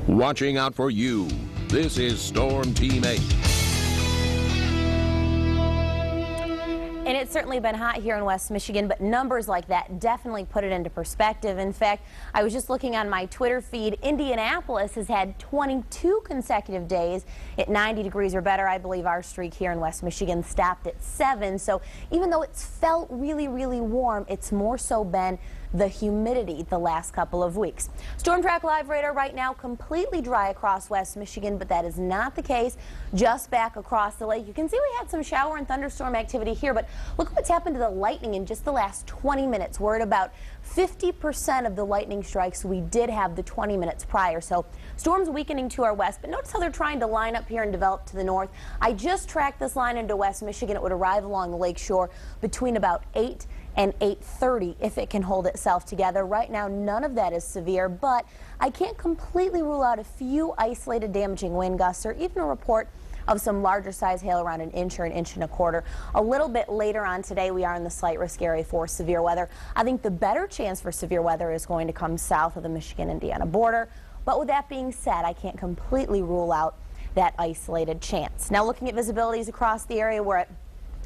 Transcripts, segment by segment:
Watching out for you. This is Storm Team 8. And it's certainly been hot here in West Michigan, but numbers like that definitely put it into perspective. In fact, I was just looking on my Twitter feed. Indianapolis has had 22 consecutive days at 90 degrees or better. I believe our streak here in West Michigan stopped at 7. So even though it's felt really, really warm, it's more so been the humidity the last couple of weeks. Storm Track Live radar right now completely dry across West Michigan, but that is not the case just back across the lake. You can see we had some shower and thunderstorm activity here, but look what's happened to the lightning in just the last 20 minutes. We're at about 50% of the lightning strikes we did have the 20 minutes prior. So storms weakening to our west, but notice how they're trying to line up here and develop to the north. I just tracked this line into West Michigan. It would arrive along the lake shore between about 8 and 8:30 if it can hold itself together. Right now, none of that is severe, but I can't completely rule out a few isolated damaging wind gusts or even a report of some larger size hail around an inch or an inch and a quarter. A little bit later on today, we are in the slight risk area for severe weather. I think the better chance for severe weather is going to come south of the Michigan-Indiana border. But with that being said, I can't completely rule out that isolated chance. Now looking at visibilities across the area, we're at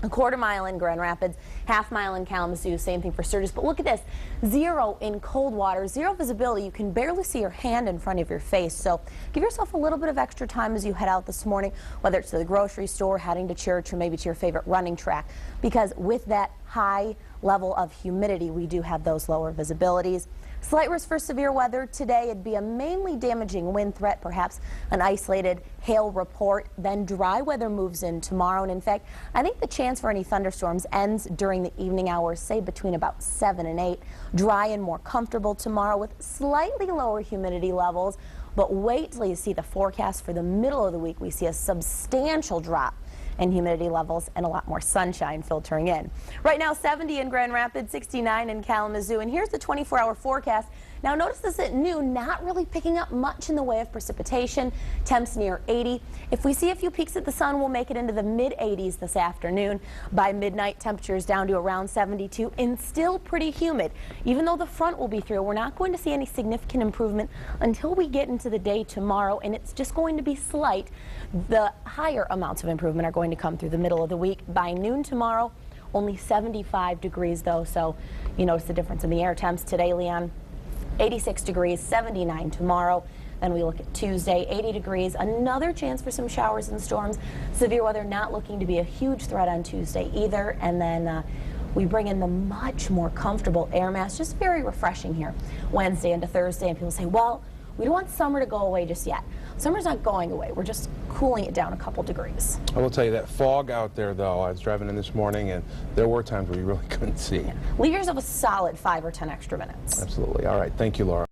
a quarter mile in Grand Rapids, half mile in Kalamazoo, same thing for Sturgis. But look at this, 0 in Coldwater, 0 visibility. You can barely see your hand in front of your face. So give yourself a little bit of extra time as you head out this morning, whether it's to the grocery store, heading to church, or maybe to your favorite running track. Because with that high level of humidity, we do have those lower visibilities. Slight risk for severe weather today. It'd be a mainly damaging wind threat, perhaps an isolated hail report. Then dry weather moves in tomorrow. And in fact, I think the chance for any thunderstorms ends during the evening hours, say between about 7 and 8. Dry and more comfortable tomorrow with slightly lower humidity levels. But wait till you see the forecast for the middle of the week. We see a substantial drop and humidity levels and a lot more sunshine filtering in. Right now 70 in Grand Rapids, 69 in Kalamazoo, and here's the 24-hour forecast. Now notice this at noon, not really picking up much in the way of precipitation, temps near 80. If we see a few peaks at the sun, we'll make it into the mid-80s this afternoon. By midnight, temperatures down to around 72 and still pretty humid. Even though the front will be through, we're not going to see any significant improvement until we get into the day tomorrow, and it's just going to be slight. The higher amounts of improvement are going to come through the middle of the week. By noon tomorrow, only 75 degrees though, so you notice the difference in the air temps today, Leon. 86 degrees, 79 tomorrow. Then we look at Tuesday, 80 degrees, another chance for some showers and storms. Severe weather not looking to be a huge threat on Tuesday either. And then we bring in the much more comfortable air mass, just very refreshing here Wednesday into Thursday. And people say, well, we don't want summer to go away just yet. Summer's not going away. We're just cooling it down a couple degrees. I will tell you that fog out there, though, I was driving in this morning, and there were times where you really couldn't see. Yeah. Leave yourself a solid 5 or 10 extra minutes. Absolutely. All right. Thank you, Laura.